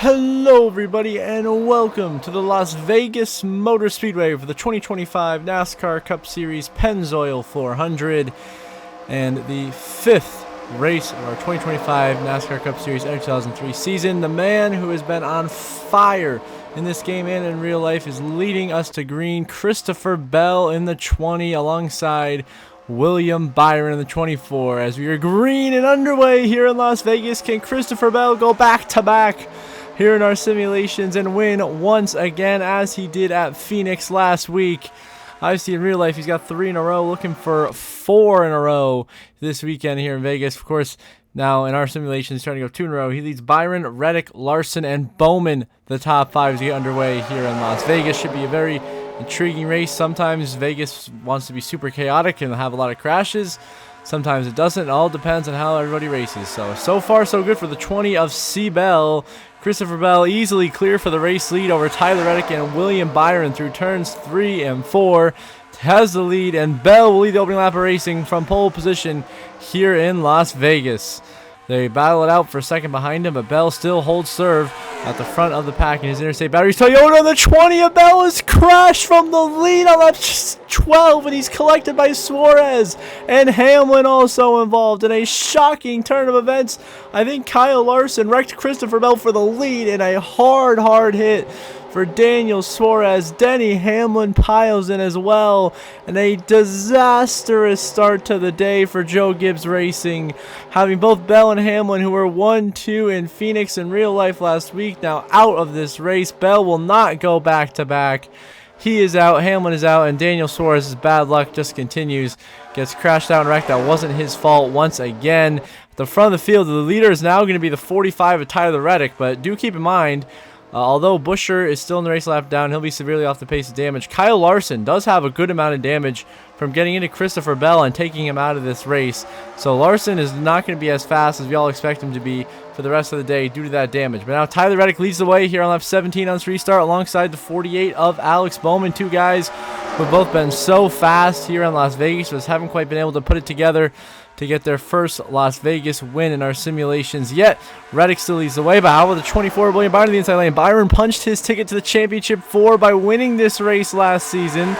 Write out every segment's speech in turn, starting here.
Hello everybody and welcome to the Las Vegas Motor Speedway for the 2025 NASCAR Cup Series Pennzoil 400 and the fifth race of our 2025 NASCAR Cup Series NR2003 season. The man who has been on fire in this game and in real life is leading us to green. Christopher Bell in the 20 alongside William Byron in the 24 as we are green and underway here in Las Vegas. Can Christopher Bell go back-to-back here in our simulations and win once again as he did at Phoenix last week? Obviously in real life he's got 3 in a row, looking for 4 in a row this weekend here in Vegas. Of course, now in our simulations he's trying to go 2 in a row. He leads Byron, Reddick, Larson, and Bowman, the top 5 as we get underway here in Las Vegas. Should be a very intriguing race. Sometimes Vegas wants to be super chaotic and have a lot of crashes. Sometimes it doesn't. It all depends on how everybody races. So far so good for the 20 of C. Bell. Christopher Bell easily clear for the race lead over Tyler Reddick and William Byron through turns 3 and 4. Has the lead, and Bell will lead the opening lap of racing from pole position here in Las Vegas. They battle it out for a second behind him, but Bell still holds serve at the front of the pack in his Interstate Batteries Toyota. The 20 of Bell is crashed from the lead on lap 12, and he's collected by Suarez and Hamlin, also involved in a shocking turn of events. I think Kyle Larson wrecked Christopher Bell for the lead in a hard hit for Daniel Suarez. Denny Hamlin piles in as well, and a disastrous start to the day for Joe Gibbs Racing, having both Bell and Hamlin, who were 1-2 in Phoenix in real life last week, now out of this race. Bell will not go back-to-back. He is out, Hamlin is out, and Daniel Suarez's bad luck just continues. Gets crashed out and wrecked. That wasn't his fault once again. At the front of the field, the leader is now going to be the 45 of Tyler Reddick, but do keep in mind, although Buescher is still in the race lap down, he'll be severely off the pace of damage. Kyle Larson does have a good amount of damage from getting into Christopher Bell and taking him out of this race. So Larson is not going to be as fast as we all expect him to be for the rest of the day due to that damage. But now Tyler Reddick leads the way here on lap 17 on this restart alongside the 48 of Alex Bowman. Two guys who have both been so fast here in Las Vegas, but haven't quite been able to put it together to get their first Las Vegas win in our simulations yet. Reddick still leads the way, but how about the 24 William Byron in the inside lane? Byron punched his ticket to the championship 4 by winning this race last season,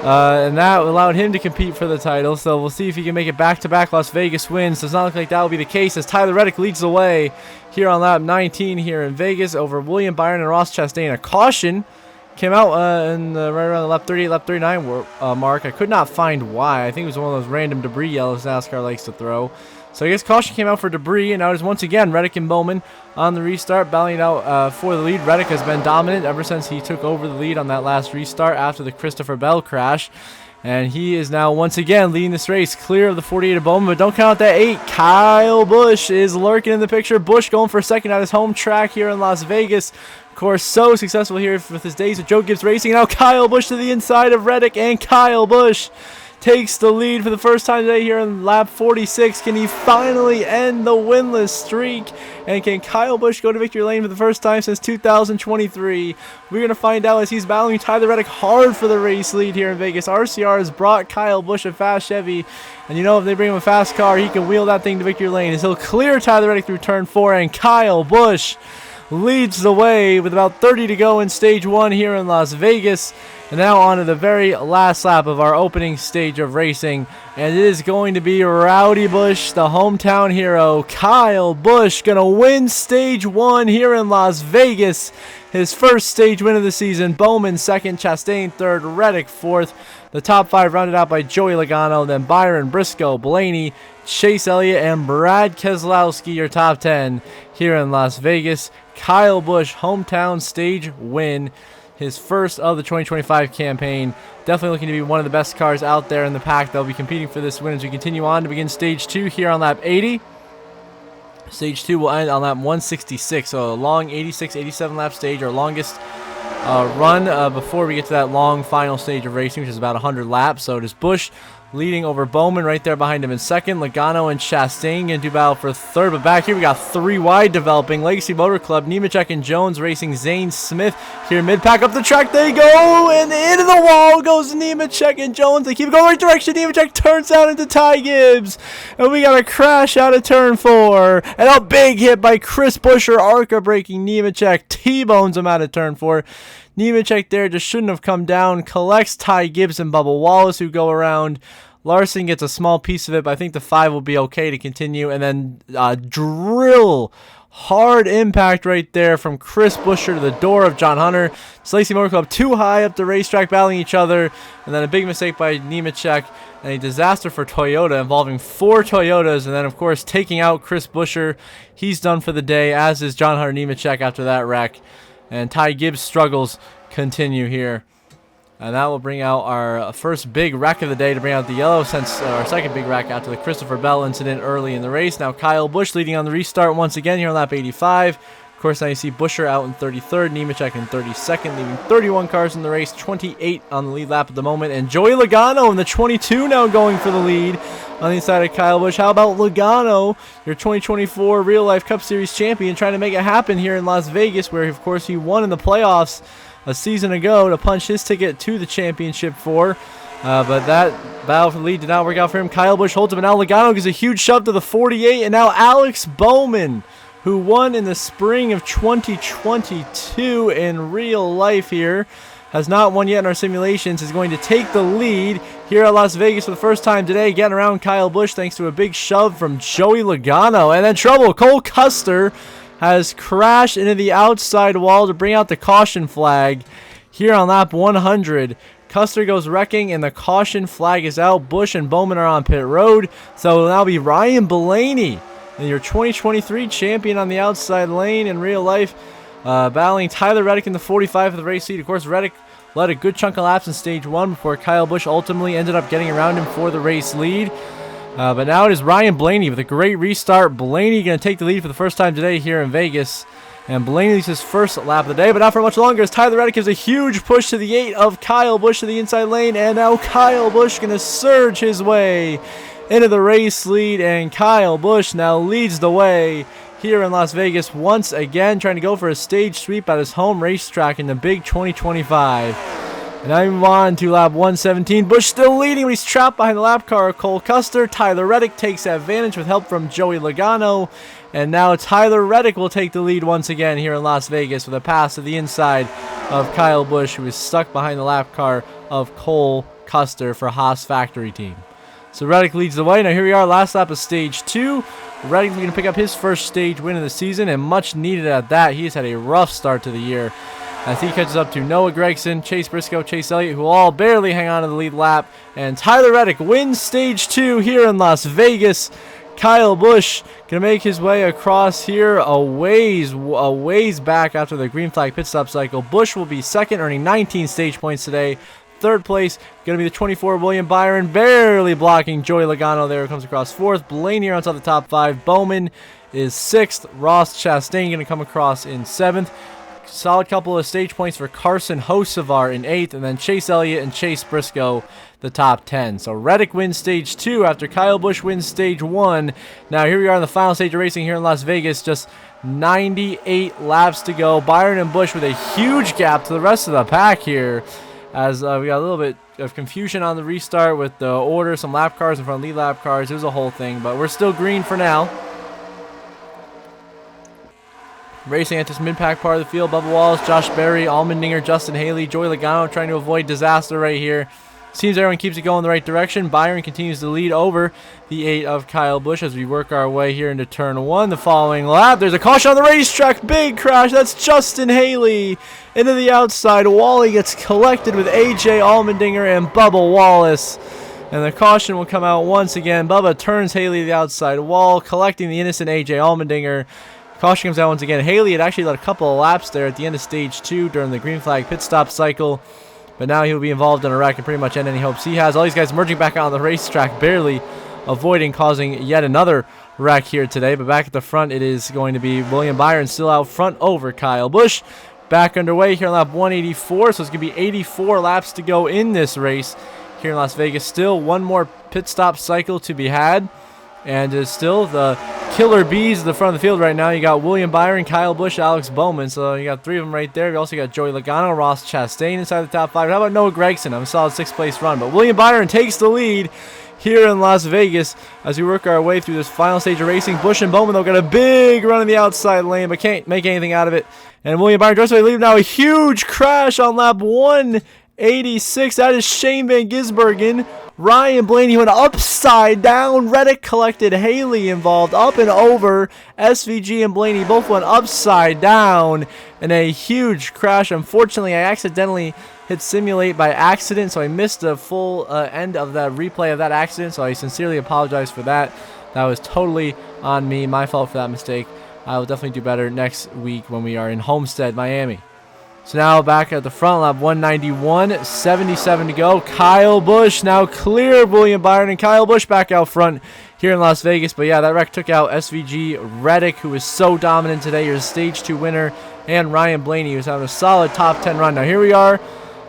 and that allowed him to compete for the title. So we'll see if he can make it back-to-back Las Vegas wins. Does not look like that will be the case as Tyler Reddick leads the way here on lap 19 here in Vegas over William Byron and Ross Chastain. A caution came out right around the lap 38, lap 39 mark. I could not find why. I think it was one of those random debris yellows NASCAR likes to throw. So I guess caution came out for debris, and now there's once again Reddick and Bowman on the restart, battling it out for the lead. Reddick has been dominant ever since he took over the lead on that last restart after the Christopher Bell crash. And he is now once again leading this race clear of the 48 of Bowman, but don't count out that 8. Kyle Busch is lurking in the picture. Busch going for a second at his home track here in Las Vegas. Of course, so successful here with his days with Joe Gibbs Racing. Now Kyle Busch to the inside of Reddick, and Kyle Busch takes the lead for the first time today here in lap 46. Can he finally end the winless streak? And can Kyle Busch go to victory lane for the first time since 2023? We're going to find out as he's battling Tyler Reddick hard for the race lead here in Vegas. RCR has brought Kyle Busch a fast Chevy, and you know if they bring him a fast car, he can wheel that thing to victory lane as he'll clear Tyler Reddick through turn 4, and Kyle Busch leads the way with about 30 to go in stage 1 here in Las Vegas. And now on to the very last lap of our opening stage of racing, and it is going to be Rowdy Busch, the hometown hero. Kyle Busch gonna win stage 1 here in Las Vegas, his first stage win of the season. Bowman second, Chastain third, Reddick fourth. The top 5 rounded out by Joey Logano, then Byron, Briscoe, Blaney, Chase Elliott, and Brad Keselowski, your top 10 here in Las Vegas. Kyle Busch, hometown stage win, his first of the 2025 campaign. Definitely looking to be one of the best cars out there in the pack. They'll be competing for this win as we continue on to begin stage 2 here on lap 80. Stage 2 will end on lap 166, so a long 86, 87 lap stage, our longest run before we get to that long final stage of racing, which is about 100 laps. So does Busch leading over Bowman right there behind him in second. Logano and Chastain going to do battle for third. But back here we got 3 wide developing. Legacy Motor Club, Nemechek and Jones racing Zane Smith. Here mid-pack up the track they go. And into the wall goes Nemechek and Jones. They keep going right direction. Nemechek turns out into Ty Gibbs. And we got a crash out of turn 4. And a big hit by Chris Buescher. Arca breaking Nemechek. T-bones him out of turn 4. Nemechek there just shouldn't have come down. Collects Ty Gibbs and Bubba Wallace who go around. Larson gets a small piece of it, but I think the 5 will be okay to continue. And then drill hard impact right there from Chris Buescher to the door of John Hunter. Legacy Motor Club too high up the racetrack battling each other. And then a big mistake by Nemechek and a disaster for Toyota involving 4 Toyotas. And then, of course, taking out Chris Buescher. He's done for the day, as is John Hunter Nemechek after that wreck. And Ty Gibbs' struggles continue here. And that will bring out our first big wreck of the day to bring out the yellow, since our second big wreck after the Christopher Bell incident early in the race. Now Kyle Busch leading on the restart once again here on lap 85. Of course, now you see Buescher out in 33rd, Nemechek in 32nd, leaving 31 cars in the race, 28 on the lead lap at the moment. And Joey Logano in the 22 now going for the lead on the inside of Kyle Busch. How about Logano, your 2024 Real Life Cup Series champion, trying to make it happen here in Las Vegas, where, of course, he won in the playoffs a season ago to punch his ticket to the championship for. But that battle for the lead did not work out for him. Kyle Busch holds him, and now Logano gives a huge shove to the 48. And now Alex Bowman, who won in the spring of 2022 in real life here, has not won yet in our simulations, is going to take the lead here at Las Vegas for the first time today, getting around Kyle Busch thanks to a big shove from Joey Logano. And then trouble, Cole Custer has crashed into the outside wall to bring out the caution flag here on lap 100. Custer goes wrecking, and the caution flag is out. Busch and Bowman are on pit road, so it'll now be Ryan Blaney, and your 2023 champion on the outside lane in real life, battling Tyler Reddick in the 45 for the race lead. Of course, Reddick led a good chunk of laps in stage 1 before Kyle Busch ultimately ended up getting around him for the race lead. But now it is Ryan Blaney with a great restart. Blaney going to take the lead for the first time today here in Vegas. And Blaney leads his first lap of the day, but not for much longer, as Tyler Reddick gives a huge push to the 8 of Kyle Busch to the inside lane. And now Kyle Busch going to surge his way into the race lead. And Kyle Busch now leads the way here in Las Vegas once again, trying to go for a stage sweep at his home racetrack in the big 2025. And I move on to lap 117. Busch still leading, but he's trapped behind the lap car of Cole Custer. Tyler Reddick takes advantage with help from Joey Logano. And now Tyler Reddick will take the lead once again here in Las Vegas with a pass to the inside of Kyle Busch, who is stuck behind the lap car of Cole Custer for Haas Factory Team. So Reddick leads the way. Now here we are, last lap of stage 2. Reddick's going to pick up his first stage win of the season, and much needed at that. He has had a rough start to the year, as he catches up to Noah Gragson, Chase Briscoe, Chase Elliott, who all barely hang on to the lead lap. And Tyler Reddick wins stage 2 here in Las Vegas. Kyle Busch going to make his way across here a ways back after the green flag pit stop cycle. Busch will be second, earning 19 stage points today. Third place going to be the 24 William Byron, barely blocking Joey Logano there, who comes across fourth. Blaney on top of the top 5. Bowman is 6th. Ross Chastain going to come across in 7th. Solid couple of stage points for Carson Hocevar in 8th, and then Chase Elliott and Chase Briscoe the top 10. So Reddick wins stage 2 after Kyle Busch wins stage 1. Now here we are in the final stage of racing here in Las Vegas. Just 98 laps to go. Byron and Busch with a huge gap to the rest of the pack here, as we got a little bit of confusion on the restart with the order. Some lap cars in front of lead lap cars. It was a whole thing, but we're still green for now. Racing at this mid-pack part of the field, Bubba Wallace, Josh Berry, Allmendinger, Justin Haley, Joey Logano trying to avoid disaster right here. Seems everyone keeps it going in the right direction. Byron continues to lead over the 8 of Kyle Busch as we work our way here into turn 1. The following lap, there's a caution on the racetrack. Big crash. That's Justin Haley into the outside. Wally gets collected with AJ Allmendinger and Bubba Wallace. And the caution will come out once again. Bubba turns Haley to the outside wall, collecting the innocent AJ Allmendinger. Caution comes out once again. Haley had actually led a couple of laps there at the end of stage 2 during the green flag pit stop cycle, but now he'll be involved in a wreck and pretty much end any hopes he has. All these guys merging back out on the racetrack, barely avoiding causing yet another wreck here today. But back at the front, it is going to be William Byron still out front over Kyle Busch. Back underway here on lap 184, so it's going to be 84 laps to go in this race here in Las Vegas. Still one more pit stop cycle to be had. And it's still the killer bees at the front of the field right now. You got William Byron, Kyle Busch, Alex Bowman. So you got 3 of them right there. You also got Joey Logano, Ross Chastain inside the top 5. How about Noah Gragson? I'm a solid 6th place run. But William Byron takes the lead here in Las Vegas as we work our way through this final stage of racing. Busch and Bowman, though, got a big run in the outside lane, but can't make anything out of it. And William Byron drives away lead now. A huge crash on lap 186. That is Shane Van Gisbergen. Ryan Blaney went upside down. Reddick collected. Haley involved. Up and over. SVG and Blaney both went upside down in a huge crash. Unfortunately, I accidentally hit simulate by accident, so I missed the full end of that replay of that accident, so I sincerely apologize for that. That was totally on me. My fault for that mistake. I will definitely do better next week when we are in Homestead, Miami. So now back at the front, lap 191, 77 to go. Kyle Busch now clear of William Byron, and Kyle Busch back out front here in Las Vegas. But yeah, that wreck took out SVG Reddick, who was so dominant today. Your stage 2 winner, and Ryan Blaney, who's having a solid top 10 run. Now here we are,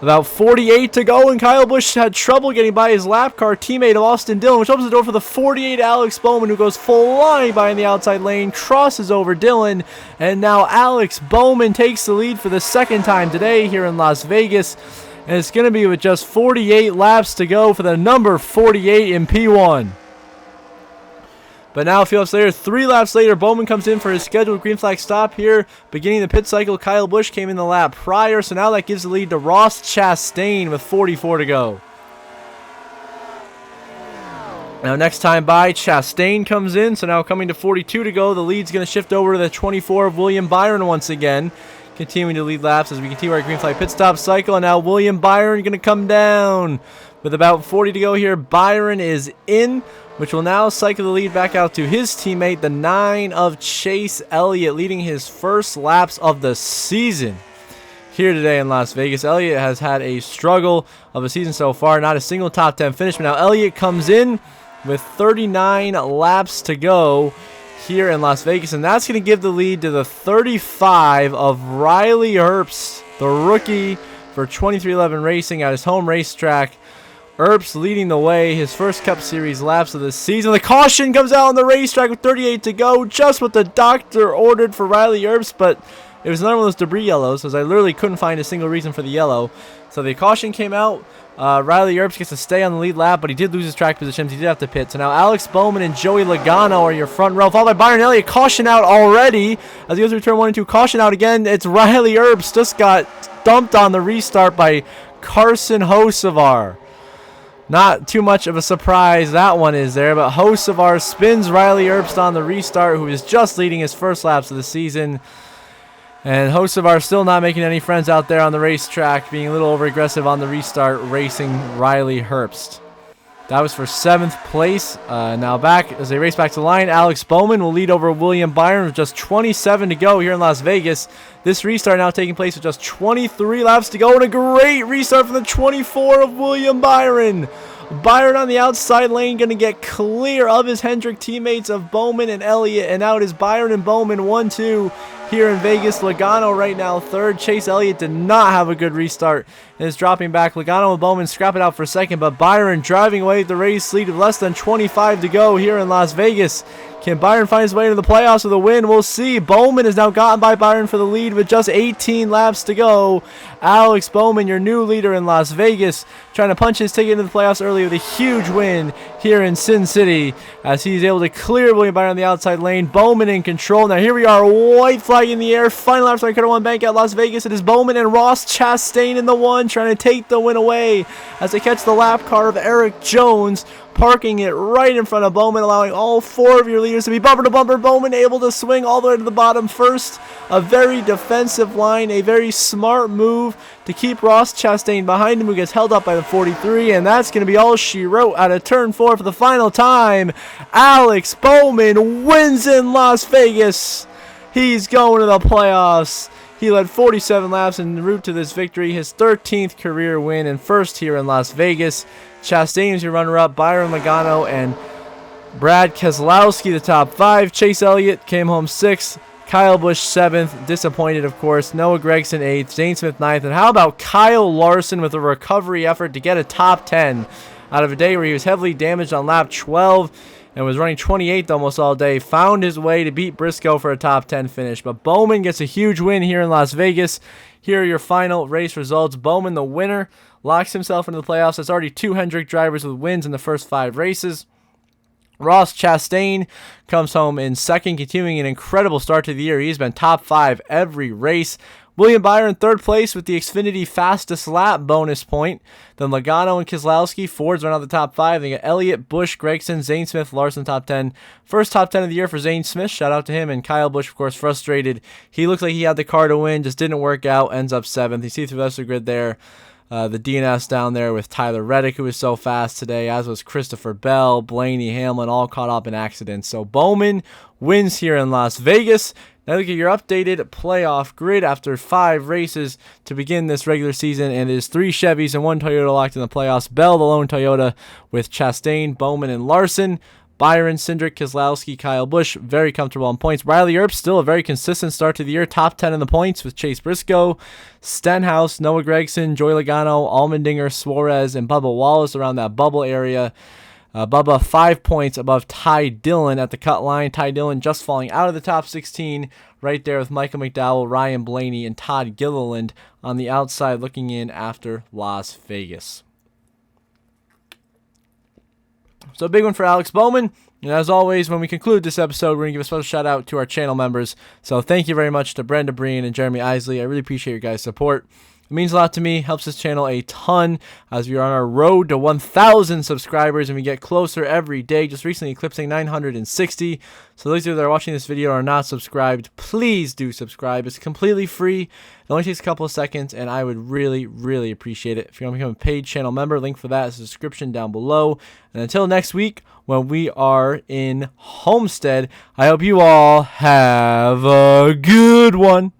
about 48 to go, and Kyle Busch had trouble getting by his lap car teammate of Austin Dillon, which opens the door for the 48 Alex Bowman, who goes flying by in the outside lane, crosses over Dillon, and now Alex Bowman takes the lead for the 2nd time today here in Las Vegas, and it's going to be with just 48 laps to go for the number 48 in P1. But now a few laps later, 3 laps later, Bowman comes in for his scheduled green flag stop here. Beginning the pit cycle, Kyle Busch came in the lap prior, so now that gives the lead to Ross Chastain with 44 to go. Now next time by, Chastain comes in, so now coming to 42 to go, the lead's going to shift over to the 24 of William Byron once again. Continuing to lead laps as we continue our green flag pit stop cycle, and now William Byron going to come down. With about 40 to go here, Byron is in, which will now cycle the lead back out to his teammate, the 9 of Chase Elliott, leading his first laps of the season here today in Las Vegas. Elliott has had a struggle of a season so far, not a single top 10 finish, but now Elliott comes in with 39 laps to go here in Las Vegas, and that's going to give the lead to the 35 of Riley Herbst, the rookie for 2311 Racing at his home racetrack. Herbst leading the way, his first Cup Series laps of the season. The caution comes out on the racetrack with 38 to go, just what the doctor ordered for Riley Herbst, but it was another one of those debris yellows, as I literally couldn't find a single reason for the yellow. So the caution came out. Riley Herbst gets to stay on the lead lap, but he did lose his track positions. He did have to pit. So now Alex Bowman and Joey Logano are your front row, followed by Byron Elliott. Caution out already as he goes through turn 1 and 2. Caution out again. It's Riley Herbst. Just got dumped on the restart by Carson Hocevar. Not too much of a surprise that one is there, but Hocevar spins Riley Herbst on the restart, who is just leading his first laps of the season. And Hocevar still not making any friends out there on the racetrack, being a little over-aggressive on the restart, racing Riley Herbst. That was for 7th place. Now back, as they race back to the line, Alex Bowman will lead over William Byron with just 27 to go here in Las Vegas. This restart now taking place with just 23 laps to go, and a great restart from the 24 of William Byron. Byron on the outside lane going to get clear of his Hendrick teammates of Bowman and Elliott, and out is Byron and Bowman 1-2 here in Vegas. Logano right now 3rd. Chase Elliott did not have a good restart and is dropping back. Logano and Bowman scrap it out for 2nd, but Byron driving away with the race lead of less than 25 to go here in Las Vegas. Can Byron find his way into the playoffs with a win? We'll see. Bowman is now gotten by Byron for the lead with just 18 laps to go. Alex Bowman, your new leader in Las Vegas, trying to punch his ticket into the playoffs early with a huge win here in Sin City as he's able to clear William Byron on the outside lane. Bowman in control. Now here we are, white flag in the air. Final lap starting Cut-1 Bank at Las Vegas. It is Bowman and Ross Chastain in the 1 trying to take the win away as they catch the lap car of Eric Jones, parking it right in front of Bowman, allowing all 4 of your leaders to be bumper to bumper. Bowman able to swing all the way to the bottom first. A very defensive line, a very smart move to keep Ross Chastain behind him, who gets held up by the 43, and that's going to be all she wrote out of turn 4 for the final time. Alex Bowman wins in Las Vegas. He's going to the playoffs. He led 47 laps en route to this victory, his 13th career win and first here in Las Vegas. Chastain is your runner-up, Byron Logano and Brad Keselowski the top 5. Chase Elliott came home 6th. Kyle Busch 7th, disappointed of course. Noah Gragson 8th, Zane Smith 9th, and how about Kyle Larson with a recovery effort to get a top 10 out of a day where he was heavily damaged on lap 12 and was running 28th almost all day. Found his way to beat Briscoe for a top 10 finish, but Bowman gets a huge win here in Las Vegas. Here are your final race results. Bowman, the winner, locks himself into the playoffs. That's already 2 Hendrick drivers with wins in the first 5 races. Ross Chastain comes home in second, continuing an incredible start to the year. He's been top 5 every race. William Byron, third place with the Xfinity fastest lap bonus point. Then Logano and Keselowski, Fords run out the top 5. Then you got Elliott, Busch, Gragson, Zane Smith, Larson top 10. First top 10 of the year for Zane Smith. Shout out to him. And Kyle Busch, of course, frustrated. He looked like he had the car to win, just didn't work out. Ends up 7th. You see through the rest of the grid there. The DNS down there with Tyler Reddick, who was so fast today, as was Christopher Bell, Blaney, Hamlin, all caught up in accidents. So Bowman wins here in Las Vegas. Now look at your updated playoff grid after 5 races to begin this regular season, and it is 3 Chevys and 1 Toyota locked in the playoffs. Bell, the lone Toyota, with Chastain, Bowman, and Larson. Byron, Cindric, Keselowski, Kyle Busch, very comfortable on points. Riley Earp, still a very consistent start to the year. Top 10 in the points with Chase Briscoe, Stenhouse, Noah Gragson, Joey Logano, Allmendinger, Suarez, and Bubba Wallace around that bubble area. Bubba 5 points above Ty Dillon at the cut line. Ty Dillon just falling out of the top 16 right there with Michael McDowell, Ryan Blaney, and Todd Gilliland on the outside looking in after Las Vegas. So a big one for Alex Bowman. And as always, when we conclude this episode, we're going to give a special shout out to our channel members. So thank you very much to Brenda Breen and Jeremy Isley. I really appreciate your guys' support. It means a lot to me, helps this channel a ton as we are on our road to 1,000 subscribers and we get closer every day, just recently eclipsing 960. So those of you that are watching this video are not subscribed, please do subscribe. It's completely free. It only takes a couple of seconds and I would really, really appreciate it. If you want to become a paid channel member, link for that is in the description down below. And until next week, when we are in Homestead, I hope you all have a good one.